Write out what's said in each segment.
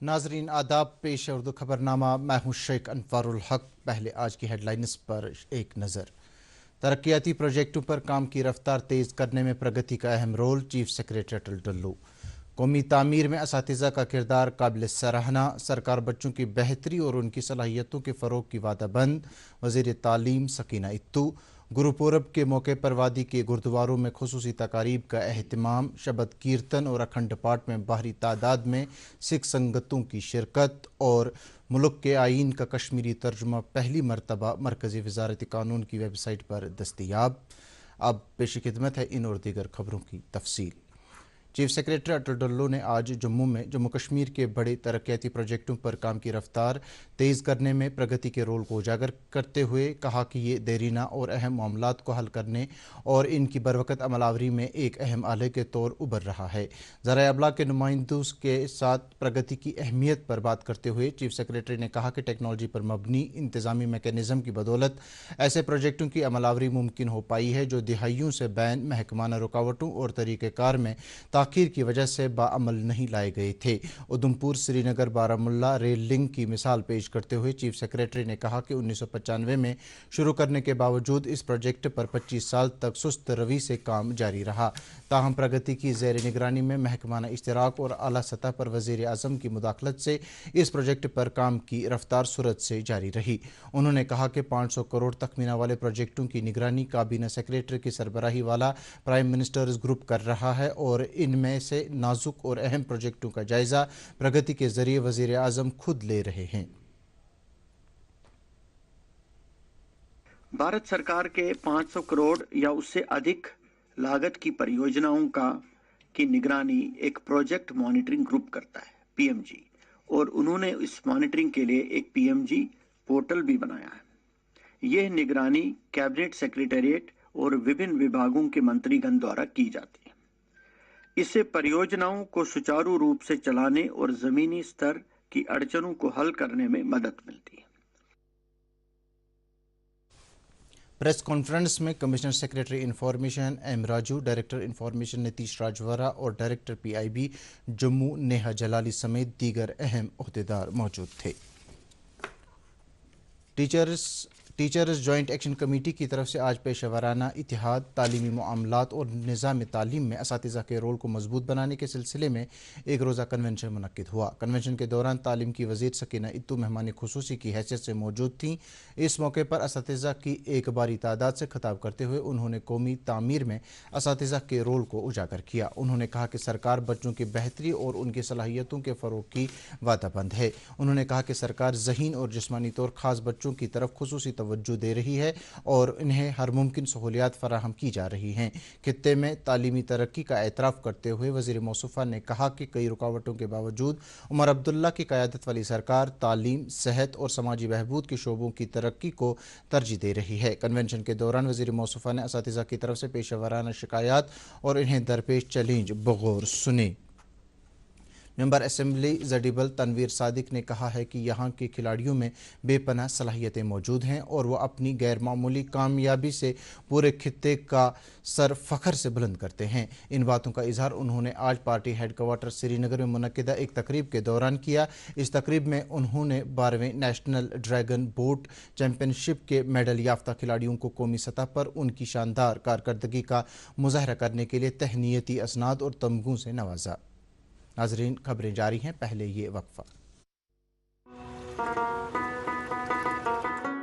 नाजरीन आदाब, पेश उर्दू खबरनामा। मैं हूं शेख अनवारुल हक। पहले आज की हेडलाइंस पर एक नज़र। तरक्याती प्रोजेक्टों पर काम की रफ्तार तेज़ करने में प्रगति का अहम रोल, चीफ सेक्रेटरी अटल डल्लू। कौमी तामीर में असातिज़ा का किरदार काबिल सराहना, सरकार बच्चों की बेहतरी और उनकी सलाहियतों के फ़रोग़ की वादाबंद, वज़ीर तालीम सकीना इत्तू। गुरुपूरब के मौके पर वादी के गुरुद्वारों में खुसूसी तकारीब का एहतमाम, शबद कीर्तन और अखंड पाठ में भारी तादाद में सिख संगतों की शिरकत। और मुल्क के आइन का कश्मीरी तर्जुमा पहली मरतबा मरकज़ी वज़ारत कानून की वेबसाइट पर दस्तयाब। अब पेश खिदमत है इन और दीगर खबरों की तफसील। चीफ सेक्रेटरी अटल डल्लू ने आज जम्मू में जम्मू कश्मीर के बड़े तरक्याती प्रोजेक्टों पर काम की रफ्तार तेज़ करने में प्रगति के रोल को उजागर करते हुए कहा कि ये देरीना और अहम मामलात को हल करने और इनकी बरवकत अमलावरी में एक अहम आले के तौर उभर रहा है। ज़राए अबलाग के नुमाइंदों के साथ प्रगति की अहमियत पर बात करते हुए चीफ सेक्रेटरी ने कहा कि टेक्नोलॉजी पर मबनी इंतज़ामी मैकेनिज़्म की बदौलत ऐसे प्रोजेक्टों की अमलावरी मुमकिन हो पाई है जो दिहाइयों से बैन महकमाना रुकावटों और तरीक़ेकार में ताख़ीर की वजह से बाअमल नहीं लाए गए थे। उधमपुर श्रीनगर बारामुल्ला रेल लिंक की मिसाल पेश करते हुए चीफ सेक्रेटरी ने कहा कि 1995 में शुरू करने के बावजूद इस प्रोजेक्ट पर 25 साल तक सुस्त रवि से काम जारी रहा। ताहम प्रगति की ज़ेर निगरानी में महकमाना इश्तराक और आला सतह पर वज़ीर आज़म की मुदाखलत से इस प्रोजेक्ट पर काम की रफ्तार सूरत से जारी रही। उन्होंने कहा कि 500 करोड़ तखमीना वाले प्रोजेक्टों की निगरानी काबीना सेक्रेटरी की सरबराही वाला प्राइम मिनिस्टर्स ग्रुप कर रहा है और इनमें से नाजुक और अहम प्रोजेक्टों का जायजा प्रगति के जरिए वजीर आज़म खुद ले रहे हैं। भारत सरकार के 500 करोड़ या उससे अधिक लागत की परियोजनाओं की निगरानी एक प्रोजेक्ट मॉनिटरिंग ग्रुप करता है, पीएमजी, और उन्होंने इस मॉनिटरिंग के लिए एक पीएमजी पोर्टल भी बनाया है। यह निगरानी कैबिनेट सेक्रेटेरिएट और विभिन्न विभागों के मंत्रीगण द्वारा की जाती है। इससे परियोजनाओं को सुचारू रूप से चलाने और जमीनी स्तर की अड़चनों को हल करने में मदद मिलती है। प्रेस कॉन्फ्रेंस में commissioner secretary information M Raju, director information Nitish Rajwara और डायरेक्टर पीआईबी जम्मू नेहा जलाली समेत दीगर अहम ओहदेदार मौजूद थे। टीचर्स जॉइंट एक्शन कमेटी की तरफ से आज पेशेवराना इतिहाद, तालीमी मामलात और निज़ाम तालीम में असातिज़ा के रोल को मजबूत बनाने के सिलसिले में एक रोज़ा कन्वेंशन मुनक्किद हुआ। कन्वेंशन के दौरान तालीम की वज़ीर सकीना इत्तू मेहमान खुसूसी की हैसियत से मौजूद थीं। इस मौके पर असातिज़ा की एक बारी तादाद से खिताब करते हुए उन्होंने कौमी तामीर में असातिज़ा के रोल को उजागर किया। उन्होंने कहा कि सरकार बच्चों की बेहतरी और उनकी सलाहियतों के फ़रोग़ की वादाबंद है। उन्होंने कहा कि सरकार ज़हीन और जिस्मानी तौर ख़ास बच्चों की तरफ खुसूसी तवज्जो दे रही है और इन्हें हर मुमकिन सहूलियात फराहम की जा रही हैं। खित्ते में तालीमी तरक्की का एतराफ़ करते हुए वज़ीर मौसूफ़ा ने कहा कि कई रुकावटों के बावजूद उमर अब्दुल्ला की क़यादत वाली सरकार तालीम, सेहत और समाजी बहबूद के शोबों की तरक्की को तरजीह दे रही है। कन्वेंशन के दौरान वज़ीर मौसूफ़ा ने असातिज़ा की तरफ से पेशेवराना शिकायत और इन्हें दरपेश चैलेंज बगौर सुने। मेंबर असेंबली जडीबल तनवीर सादिक ने कहा है कि यहाँ के खिलाड़ियों में बेपनाह सलाहियतें मौजूद हैं और वो अपनी गैर मामूली कामयाबी से पूरे खित्ते का सर फ़ख्र से बुलंद करते हैं। इन बातों का इजहार उन्होंने आज पार्टी हेडक्वार्टर श्रीनगर में मुनक्किदा एक तकरीब के दौरान किया। इस तकरीब में उन्होंने 12वें नेशनल ड्रैगन बोट चैम्पियनशिप के मेडल याफ्ता खिलाड़ियों को कौमी सतह पर उनकी शानदार कारकर्दगी का मुजाहरा करने के लिए तहनीती असनाद और तमगों से नवाजा। नाज़रीन, खबरें जारी हैं, पहले ये वक्फा।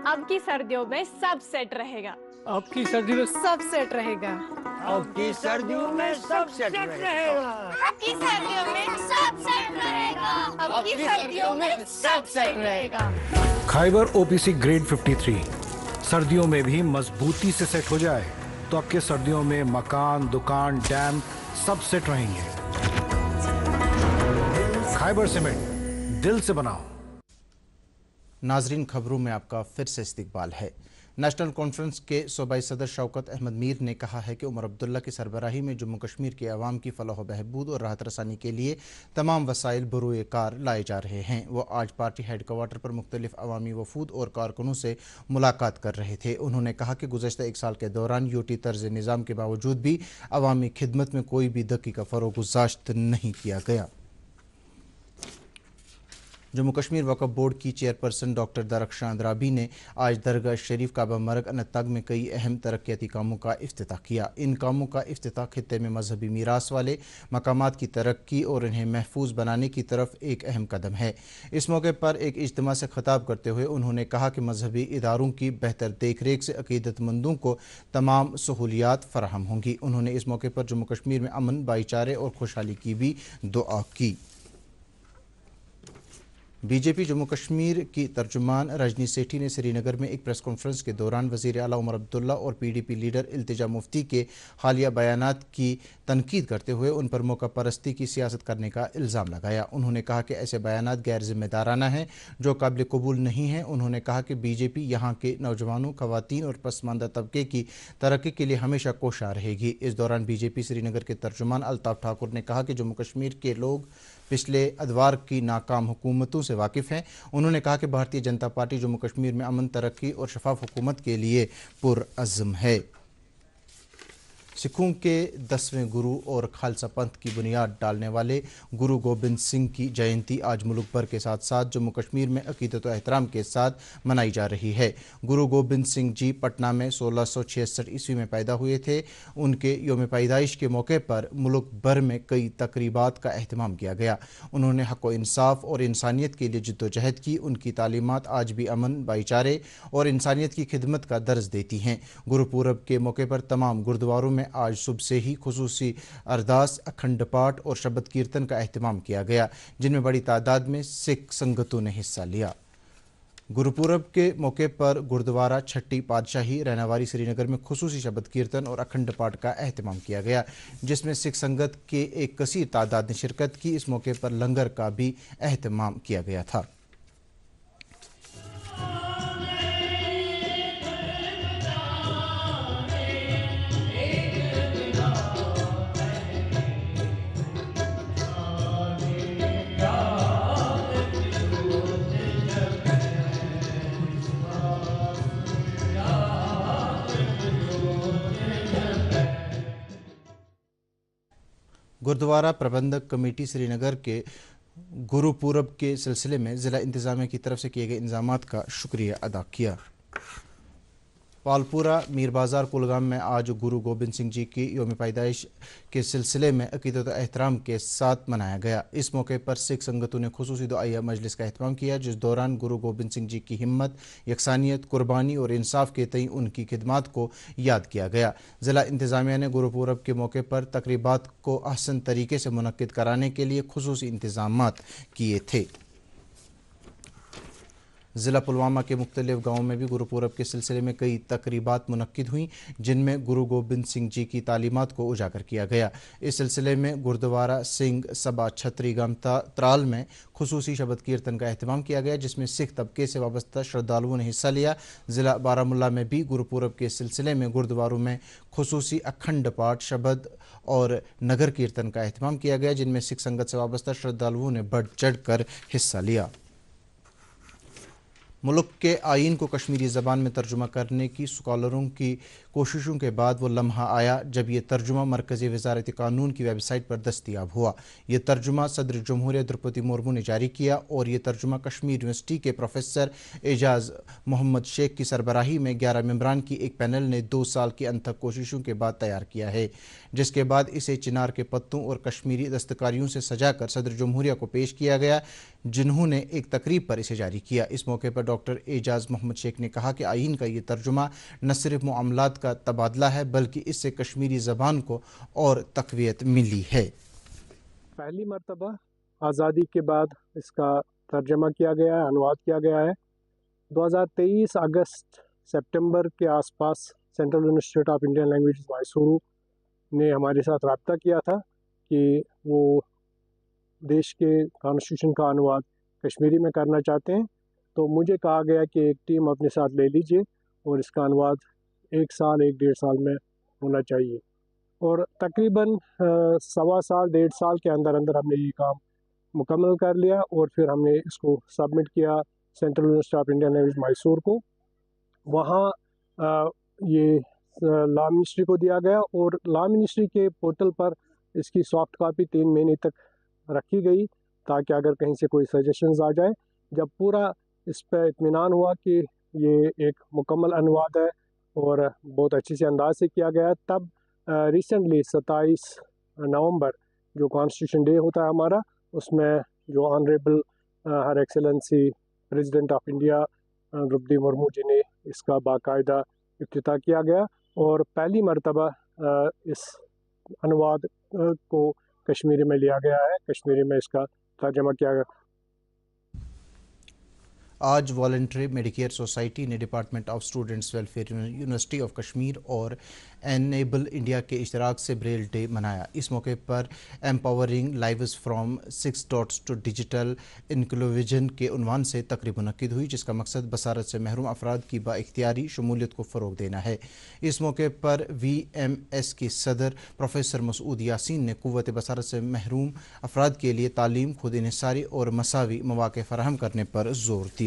अब की सर्दियों में सब सेट रहेगा। अब की सर्दियों में सब सेट रहेगा। अब की सर्दियों में सब सेट रहेगा। अब की सर्दियों में सब सेट रहेगा। अब की सर्दियों में सब सेट रहेगा। खाइबर ओपीसी ग्रेड 53 सर्दियों में भी मजबूती से सेट हो जाए तो आपके सर्दियों में मकान, दुकान, डैम सब सेट रहेंगे। खाइबर सीमेंट, दिल से बनाओ। नाजरीन, खबरों में आपका फिर से इस्तकबाल है। नेशनल कॉन्फ्रेंस के सूबाई सदर शौकत अहमद मीर ने कहा है कि उमर अब्दुल्ला की सरबराही में जम्मू कश्मीर के अवाम की फलाह बहबूद और राहत रसानी के लिए तमाम वसाइल बरूए कार लाए जा रहे हैं। वो आज पार्टी हेडक्वार्टर पर मुख्तलिफ अवामी वफूद और कारकुनों से मुलाकात कर रहे थे। उन्होंने कहा कि गुज़श्ता एक साल के दौरान यूटी तर्ज निज़ाम के बावजूद भी अवामी खिदमत में कोई भी दकी का फ़रोग़ गुज़ाश्त नहीं किया गया। जम्मू कश्मीर वक्फ बोर्ड की चेयरपर्सन डॉक्टर दरख्शां अंद्राबी ने आज दरगाह शरीफ काबा मरग अनंतनाग में कई अहम तरक्याती कामों का इफ्तिताह किया। इन कामों का इफ्तिताह खित्ते में मजहबी मीरास वाले मकामात की तरक्की और इन्हें महफूज बनाने की तरफ एक अहम कदम है। इस मौके पर एक इज्तिमा से खिताब करते हुए उन्होंने कहा कि मजहबी इदारों की बेहतर देखरेख से अकीदतमंदों को तमाम सहूलियात फराहम होंगी। उन्होंने इस मौके पर जम्मू कश्मीर में अमन, भाईचारे और खुशहाली की भी दुआ की। बीजेपी जम्मू कश्मीर की तर्जुमान रजनी सेठी ने श्रीनगर में एक प्रेस कॉन्फ्रेंस के दौरान वज़ीर आला उमर अब्दुल्ला और पीडीपी लीडर इल्तिजा मुफ्ती के हालिया बयानात की तनकीद करते हुए उन पर मौका परस्ती की सियासत करने का इल्ज़ाम लगाया। उन्होंने कहा कि ऐसे बयानात गैर जिम्मेदाराना हैं जो काबिल कबूल नहीं हैं। उन्होंने कहा कि बीजेपी यहाँ के नौजवानों, खवातीन और पसमानदा तबके की तरक्की के लिए हमेशा कोशां रहेगी। इस दौरान बीजेपी श्रीनगर के तर्जुमान अल्ताफ़ ठाकुर ने कहा कि जम्मू कश्मीर के लोग पिछले अदवार की नाकाम हुकूमतों से वाकिफ़ हैं। उन्होंने कहा कि भारतीय जनता पार्टी जम्मू कश्मीर में अमन, तरक्की और शफाफ हुकूमत के लिए पुरअज़्म है। सिखों के 10वें गुरु और खालसा पंथ की बुनियाद डालने वाले गुरु गोबिंद सिंह की जयंती आज मुल्क भर के साथ साथ जम्मू कश्मीर में अकीदत व एहतराम के साथ मनाई जा रही है। गुरु गोबिंद सिंह जी पटना में 1666 ईस्वी में पैदा हुए थे। उनके योम पैदाइश के मौके पर मुल्क भर में कई तकरीबात का अहतमाम किया गया। उन्होंने हक़ व इंसाफ और इंसानियत के लिए जद्दोजहद की। उनकी तालीमात आज भी अमन, भाईचारे और इंसानियत की खिदमत का दर्ज देती हैं। गुरुपूरब के मौके पर तमाम गुरुद्वारों में आज सुबह से ही खुसूसी अरदास, अखंड पाठ और शबद कीर्तन का अहतमाम किया गया, जिनमें बड़ी तादाद में सिख संगतों ने हिस्सा लिया। गुरुपूरब के मौके पर गुरुद्वारा छठी पातशाही रहनावारी श्रीनगर में खुसूसी शबद कीर्तन और अखंड पाठ का अहतमाम किया गया, जिसमें सिख संगत के एक कसीर तादाद ने शिरकत की। इस मौके पर लंगर का भी अहतमाम किया गया था। गुरुद्वारा प्रबंधक कमेटी श्रीनगर के गुरुपूरब के सिलसिले में ज़िला इंतज़ामिया की तरफ से किए गए इंतज़ामात का शुक्रिया अदा किया। पालपुरा मीर बाज़ार कुलगाम में आज गुरु गोबिंद सिंह जी की योम पैदाइश के सिलसिले में अकीदत एहतराम के साथ मनाया गया। इस मौके पर सिख संगतों ने खुसूसी दुआया मजलिस का अहतमाम किया, जिस दौरान गुरु गोबिंद सिंह जी की हिम्मत, यकसानियत, कुर्बानी और इंसाफ के तई उनकी खिदमात को याद किया गया। ज़िला इंतज़ामिया ने गुरुपूरब के मौके पर तकरीबात को अहसन तरीके से मुनक्किद कराने के लिए खुसूसी इंतज़ामात किए थे। ज़िला पुलवामा के मुख्तलिफ गाँवों में भी गुरुपूरब के सिलसिले में कई तकरीबात मुनक्किद हुई, जिनमें गुरु गोबिंद सिंह जी की तालीमात को उजागर किया गया। इस सिलसिले में गुरुद्वारा सिंह सभा छतरी गाम त्राल में खुसूसी शबद कीर्तन का अहतमाम किया गया, जिसमें सिख तबके से वाबस्ता श्रद्धालुओं ने हिस्सा लिया। ज़िला बारामुल्ला में भी गुरुपूरब के सिलसिले में गुरुद्वारों में खुसूसी अखंड पाठ, शबद और नगर कीर्तन का अहतमाम किया गया, जिनमें सिख संगत से वाबस्ता श्रद्धालुओं ने बढ़ चढ़ कर हिस्सा लिया। मुल्क के आइन को कश्मीरी ज़बान में तर्जुमा करने की स्कॉलरों की कोशिशों के बाद वो लम्हा आया जब ये तर्जुमा मरकज़ी वज़ारत कानून की वेबसाइट पर दस्तयाब हुआ। ये तर्जुमा सदर जमहूरिया द्रौपदी मुर्मू ने जारी किया और ये तर्जुमा कश्मीर यूनिवर्सिटी के प्रोफेसर एजाज़ मोहम्मद शेख की सरबराही में 11 मेंबरान की एक पैनल ने 2 साल की अनथक कोशिशों के बाद तैयार किया है, जिसके बाद इसे चिनार के पत्तों और कश्मीरी दस्तकारियों से सजाकर सदर जमहूरिया को पेश किया गया, जिन्होंने एक तकरीब पर इसे जारी किया। इस मौके पर डॉक्टर एजाज़ मोहम्मद शेख ने कहा कि आइन का ये तर्जुमा न सिर्फ मामलात का तबादला है, बल्कि इससे कश्मीरी ज़बान को और तक़वियत मिली है। पहली मरतबा आज़ादी के बाद इसका तर्जमा किया गया है, अनुवाद किया गया है। 2023 अगस्त सितंबर के आसपास central institute of Indian language Mysuru ने हमारे साथ रब्ता किया था कि वो देश के कॉन्स्टिट्यूशन का अनुवाद कश्मीरी में करना चाहते हैं। तो मुझे कहा गया कि एक टीम अपने साथ ले लीजिए और इसका अनुवाद 1 साल 1.5 साल में होना चाहिए। और तकरीबन 1.25 साल 1.5 साल के अंदर अंदर हमने ये काम मुकम्मल कर लिया और फिर हमने इसको सबमिट किया central university of Indian language Mysore को। वहाँ ये लॉ मिनिस्ट्री को दिया गया और लॉ मिनिस्ट्री के पोर्टल पर इसकी सॉफ्ट कॉपी 3 महीने तक रखी गई ताकि अगर कहीं से कोई सजेशंस आ जाए जब पूरा इस पर इत्मीनान हुआ कि ये एक मुकम्मल अनुवाद है और बहुत अच्छे से अंदाज से किया गया, तब रिसेंटली 27 नवंबर जो कॉन्स्टिट्यूशन डे होता है हमारा, उसमें जो honourable her excellency president of India Droupadi Murmu ji ने इसका बाकायदा इफ्तिताह किया गया और पहली मरतबा इस अनुवाद को कश्मीरी में लिया गया है, कश्मीरी में इसका तर्जमा किया गया। आज वॉलंटरी मेडिकेयर सोसाइटी ने department of students welfare university of Kashmir और एनेबल इंडिया के इश्तराक से ब्रेल डे मनाया। इस मौके पर empowering lives from 6 dots to digital inclusion के उन्वान से तकरीब मुनक्किद हुई, जिसका मकसद बसारत से महरूम अफराद की बाइख्तियारी शमूलियत को फ़रोग देना है। इस मौके पर VMS की सदर प्रोफेसर मसूद यासीन ने कुव्वत बसारत से महरूम अफराद के लिए तालीम, खुद इन्हिसारी और मसावी मौक़े फराहम करने पर जोर दिया।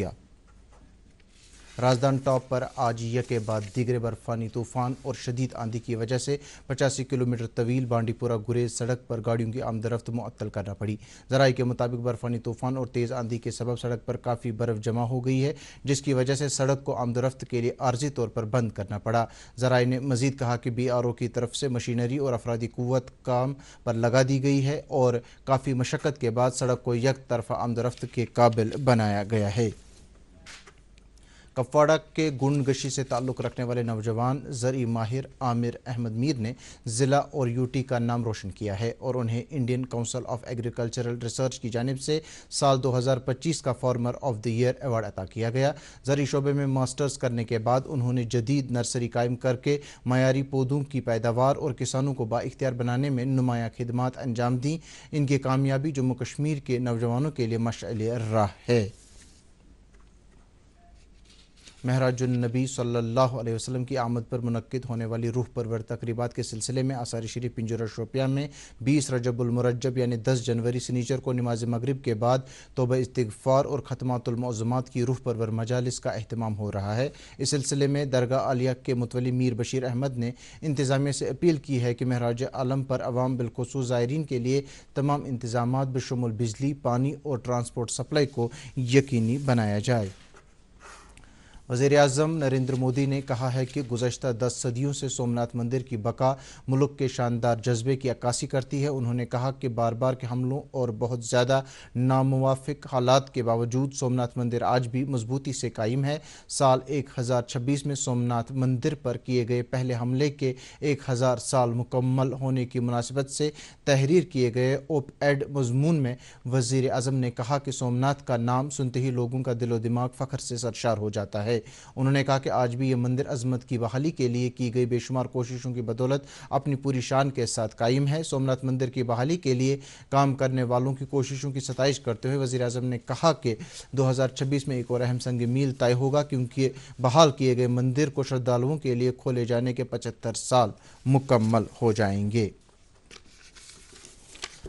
राजधानी टॉप पर आज यके बाद दीगरे बर्फानी तूफ़ान और शदीद आंधी की वजह से 85 किलोमीटर तवील बांडीपुरा गुरेज सड़क पर गाड़ियों की आमदरफ्त मुअत्तल करना पड़ी। ज़राए के मुताबिक बर्फानी तूफ़ान और तेज़ आंधी के सबब सड़क पर काफ़ी बर्फ़ जमा हो गई है, जिसकी वजह से सड़क को आमदरफ्त के लिए आर्जी तौर पर बंद करना पड़ा। ज़राए ने मज़ीद कहा कि BRO की तरफ से मशीनरी और अफरादी क़ुव्वत काम पर लगा दी गई है और काफ़ी मशक्क़त के बाद सड़क को एक तरफ़ा आमदरफ्त के काबिल बनाया गया है। कपवाड़ा के गुंडगशी से ताल्लुक़ रखने वाले नौजवान ज़रई माहिर आमिर अहमद मीर ने ज़िला और UT का नाम रोशन किया है और उन्हें Indian council of agricultural research की जानिब से साल 2025 का farmer of the year award अता किया गया। ज़रई शोबे में मास्टर्स करने के बाद उन्होंने जदीद नर्सरी कायम करके मयारी पौधों की पैदावार और किसानों को बाइख्तियार बनाने में नुमायाँ खिदमात अंजाम दी। इनकी कामयाबी जम्मू कश्मीर के नौजवानों के लिए मशअल राह है। महराजुन नबी सल्लल्लाहु अलैहि वसल्लम की आमद पर मुनक्किद होने वाली रूह परवर तकरीबात के सिलसिले में आसार शरीफ पिंजौरा शोपिया में 20 रजबुल मुरज्जब यानी 10 जनवरी सनीचर को नमाज मगरिब के बाद तौबा इस्तिग़फ़ार और ख़त्मातुल मौज़ूमात की रूह परवर मजालिस का अहतमाम हो रहा है। इस सिलसिले में दरगाह आलिया के मुतवल्ली मीर बशीर अहमद ने इंतज़ामिया से अपील की है कि महराज आलम पर अवाम बिलख़ुसूस ज़ायरीन के लिए तमाम इंतज़ामात बशुमुल बिजली, पानी और ट्रांसपोर्ट सप्लाई को यकीनी बनाया जाए। वज़ीर-ए-आज़म नरेंद्र मोदी ने कहा है कि गुज़श्ता 10 सदियों से सोमनाथ मंदिर की बका मुल्क के शानदार जज्बे की अक्कासी करती है। उन्होंने कहा कि बार बार के हमलों और बहुत ज़्यादा नामुवाफिक हालात के बावजूद सोमनाथ मंदिर आज भी मजबूती से कायम है। साल 1026 में सोमनाथ मंदिर पर किए गए पहले हमले के 1000 साल मुकम्मल होने की मुनासिबत से तहरीर किए गए op-ed मज़मून में वज़ीर-ए-आज़म ने कहा कि सोमनाथ का नाम सुनते ही लोगों का दिलो दिमाग फ़ख्र से सरशार हो जाता है। उन्होंने कहा कि आज भी ये मंदिर अजमत की बहाली के लिए की गई बेशुमार कोशिशों की बदौलत अपनी पूरी शान के साथ कायम है। सोमनाथ मंदिर की बहाली के लिए काम करने वालों की कोशिशों की सताइश करते हुए वज़ीर-ए-आज़म ने कहा कि 2026 में एक और अहम संग मील तय होगा, क्योंकि बहाल किए गए मंदिर को श्रद्धालुओं के लिए खोले जाने के 75 साल मुकम्मल हो जाएंगे।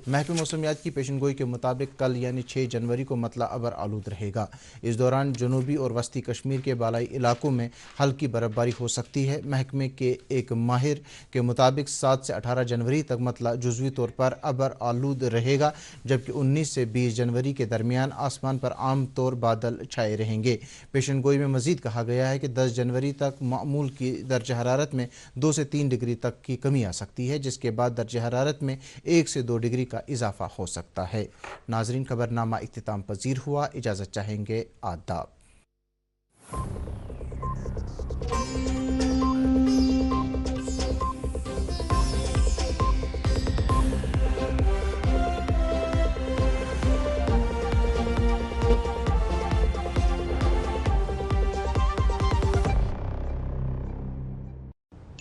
महकमे मौसमियात की पेशनगोई के मुताबिक कल यानी 6 जनवरी को मतला अबर आलूद रहेगा। इस दौरान जनूबी और वस्ती कश्मीर के बालाई इलाकों में हल्की बर्फबारी हो सकती है। महकमे के एक माहिर के मुताबिक 7 से 18 जनवरी तक मतला जुज़वी तौर पर अबर आलूद रहेगा, जबकि 19 से 20 जनवरी के दरमियान आसमान पर आम तौर बादल छाए रहेंगे। पेशनगोई में मज़ीद कहा गया है कि 10 जनवरी तक मामूल की दर्ज हरारत में 2 से 3 डिग्री तक की कमी आ सकती है, जिसके बाद दर्ज हरारत में 1 से 2 डिग्री का इजाफा हो सकता है। नाजरीन, खबरनामा इख्तिताम पजीर हुआ। इजाज़त चाहेंगे। आदाब।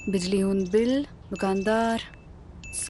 बिजली उन बिल दुकानदार